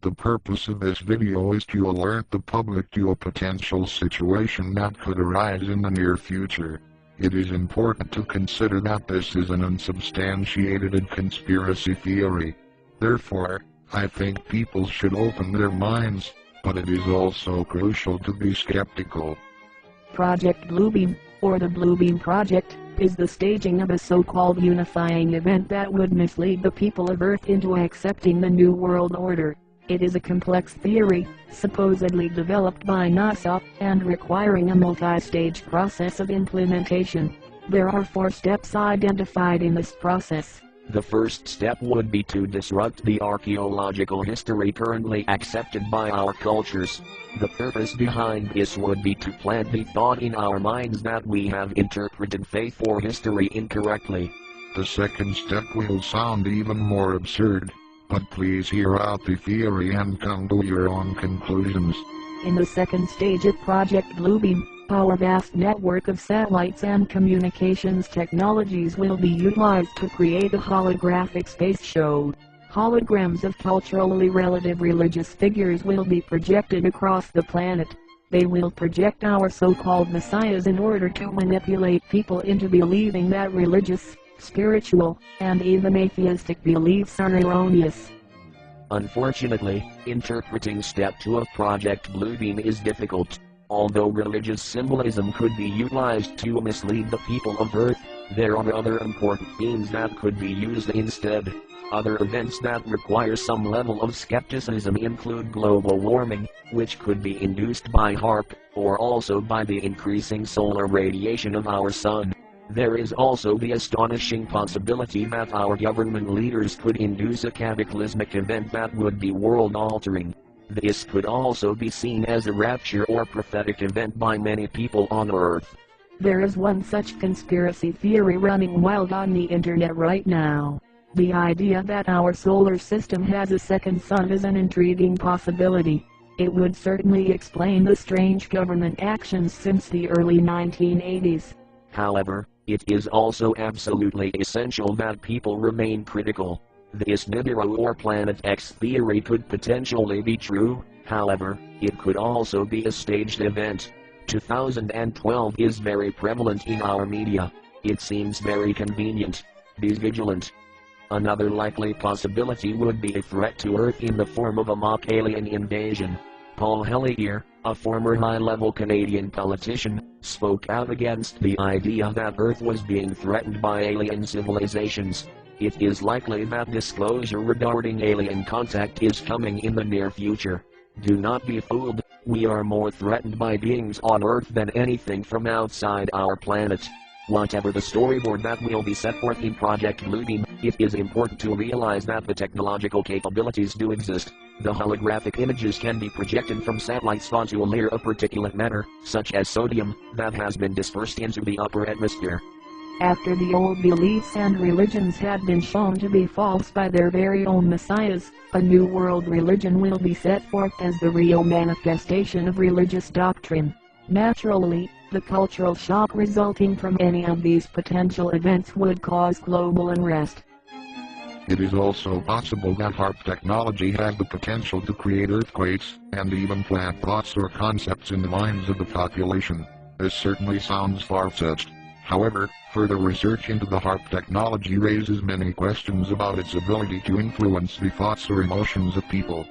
The purpose of this video is to alert the public to a potential situation that could arise in the near future. It is important to consider that this is an unsubstantiated conspiracy theory. Therefore, I think people should open their minds, but it is also crucial to be skeptical. Project Bluebeam, or the Bluebeam Project, is the staging of a so-called unifying event that would mislead the people of Earth into accepting the New World Order. It is a complex theory, supposedly developed by NASA, and requiring a multi-stage process of implementation. There are 4 steps identified in this process. The first step would be to disrupt the archaeological history currently accepted by our cultures. The purpose behind this would be to plant the thought in our minds that we have interpreted faith or history incorrectly. The second step will sound even more absurd, but please hear out the theory and come to your own conclusions. In the second stage of Project Bluebeam, our vast network of satellites and communications technologies will be utilized to create a holographic space show. Holograms of culturally relative religious figures will be projected across the planet. They will project our so-called messiahs in order to manipulate people into believing that religious, spiritual, and even atheistic beliefs are erroneous. Unfortunately, interpreting step 2 of Project Bluebeam is difficult. Although religious symbolism could be utilized to mislead the people of Earth, there are other important themes that could be used instead. Other events that require some level of skepticism include global warming, which could be induced by Haarp, or also by the increasing solar radiation of our sun. There is also the astonishing possibility that our government leaders could induce a cataclysmic event that would be world-altering. This could also be seen as a rapture or prophetic event by many people on Earth. There is one such conspiracy theory running wild on the internet right now. The idea that our solar system has a second sun is an intriguing possibility. It would certainly explain the strange government actions since the early 1980s. However, it is also absolutely essential that people remain critical. This Niburu or Planet X theory could potentially be true, however, it could also be a staged event. 2012 is very prevalent in our media. It seems very convenient. Be vigilant. Another likely possibility would be a threat to Earth in the form of a mock alien invasion. Paul Hellyer, a former high-level Canadian politician, spoke out against the idea that Earth was being threatened by alien civilizations. It is likely that disclosure regarding alien contact is coming in the near future. Do not be fooled, we are more threatened by beings on Earth than anything from outside our planet. Whatever the storyboard that will be set forth in Project Bluebeam, it is important to realize that the technological capabilities do exist. The holographic images can be projected from satellites onto a layer of particulate matter, such as sodium, that has been dispersed into the upper atmosphere. After the old beliefs and religions had been shown to be false by their very own messiahs, a new world religion will be set forth as the real manifestation of religious doctrine. Naturally, the cultural shock resulting from any of these potential events would cause global unrest. It is also possible that Haarp technology has the potential to create earthquakes, and even plant thoughts or concepts in the minds of the population. This certainly sounds far-fetched. However, further research into the Haarp technology raises many questions about its ability to influence the thoughts or emotions of people.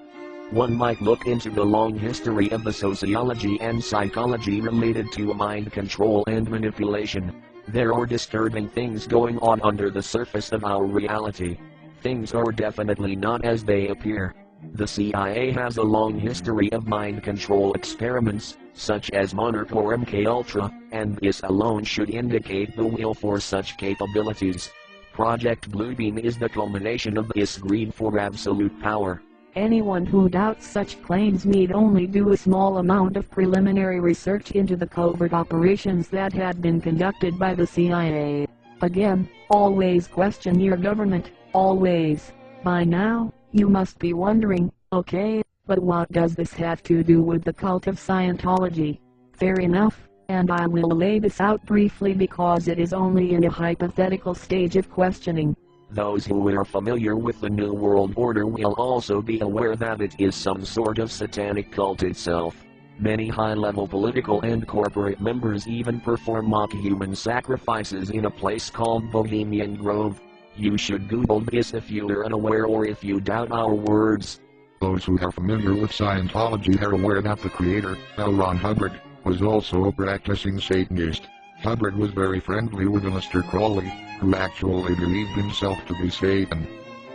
One might look into the long history of the sociology and psychology related to mind control and manipulation. There are disturbing things going on under the surface of our reality. Things are definitely not as they appear. The CIA has a long history of mind control experiments, such as Monarch or MKUltra, and this alone should indicate the will for such capabilities. Project Bluebeam is the culmination of this greed for absolute power. Anyone who doubts such claims need only do a small amount of preliminary research into the covert operations that had been conducted by the CIA. Again, always question your government, always. By now, you must be wondering, okay, but what does this have to do with the cult of Scientology? Fair enough, and I will lay this out briefly because it is only in a hypothetical stage of questioning. Those who are familiar with the New World Order will also be aware that it is some sort of satanic cult itself. Many high-level political and corporate members even perform mock human sacrifices in a place called Bohemian Grove. You should Google this if you are unaware or if you doubt our words. Those who are familiar with Scientology are aware that the creator, L. Ron Hubbard, was also a practicing Satanist. Hubbard was very friendly with Mr. Crowley, who actually believed himself to be Satan.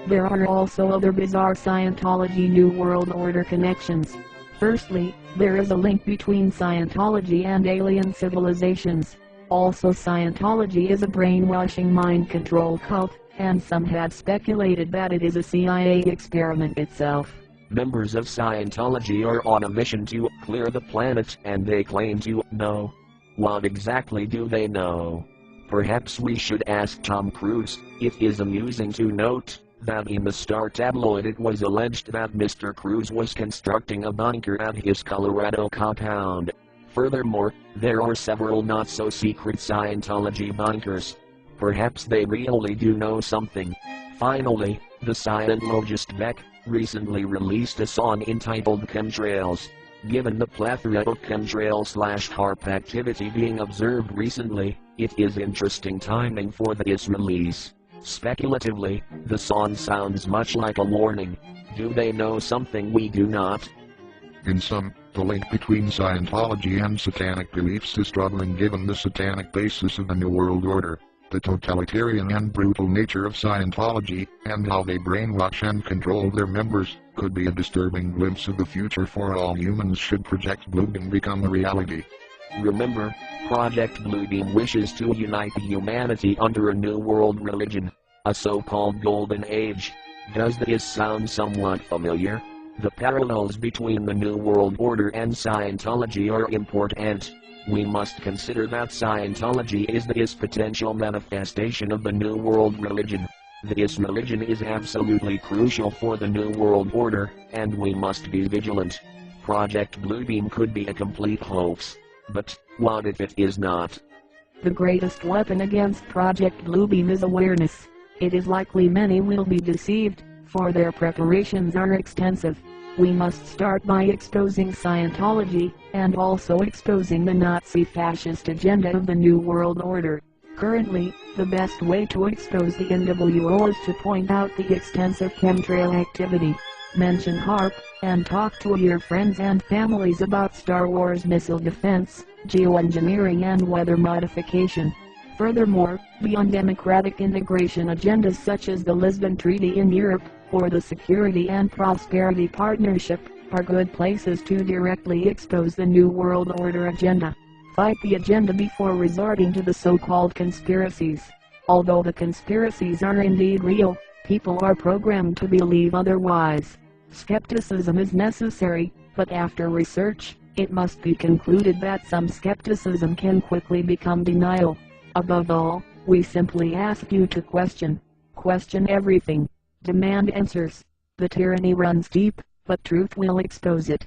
There are also other bizarre Scientology New World Order connections. Firstly, there is a link between Scientology and alien civilizations. Also, Scientology is a brainwashing mind control cult, and some have speculated that it is a CIA experiment itself. Members of Scientology are on a mission to clear the planet, and they claim to know. What exactly do they know? Perhaps we should ask Tom Cruise. It is amusing to note that in the Star tabloid it was alleged that Mr. Cruise was constructing a bunker at his Colorado compound. Furthermore, there are several not-so-secret Scientology bunkers. Perhaps they really do know something. Finally, the Scientologist Beck recently released a song entitled Chemtrails. Given the plethora of chemtrail/Haarp activity being observed recently, it is interesting timing for this release. Speculatively, the song sounds much like a warning. Do they know something we do not? In sum, the link between Scientology and satanic beliefs is troubling given the satanic basis of the New World Order, the totalitarian and brutal nature of Scientology, and how they brainwash and control their members, could be a disturbing glimpse of the future for all humans should Project Bluebeam become a reality. Remember, Project Bluebeam wishes to unite humanity under a new world religion, a so-called golden age. Does this sound somewhat familiar? The parallels between the New World Order and Scientology are important. We must consider that Scientology is this potential manifestation of the New World religion. This religion is absolutely crucial for the New World Order, and we must be vigilant. Project Bluebeam could be a complete hoax. But what if it is not? The greatest weapon against Project Bluebeam is awareness. It is likely many will be deceived, for their preparations are extensive. We must start by exposing Scientology, and also exposing the Nazi-fascist agenda of the New World Order. Currently, the best way to expose the NWO is to point out the extensive chemtrail activity. Mention Haarp, and talk to your friends and families about Star Wars missile defense, geoengineering and weather modification. Furthermore, the undemocratic integration agendas such as the Lisbon Treaty in Europe, or the Security and Prosperity Partnership, are good places to directly expose the New World Order agenda. Fight the agenda before resorting to the so-called conspiracies. Although the conspiracies are indeed real, people are programmed to believe otherwise. Skepticism is necessary, but after research, it must be concluded that some skepticism can quickly become denial. Above all, we simply ask you to question. Question everything. Demand answers. The tyranny runs deep, but truth will expose it.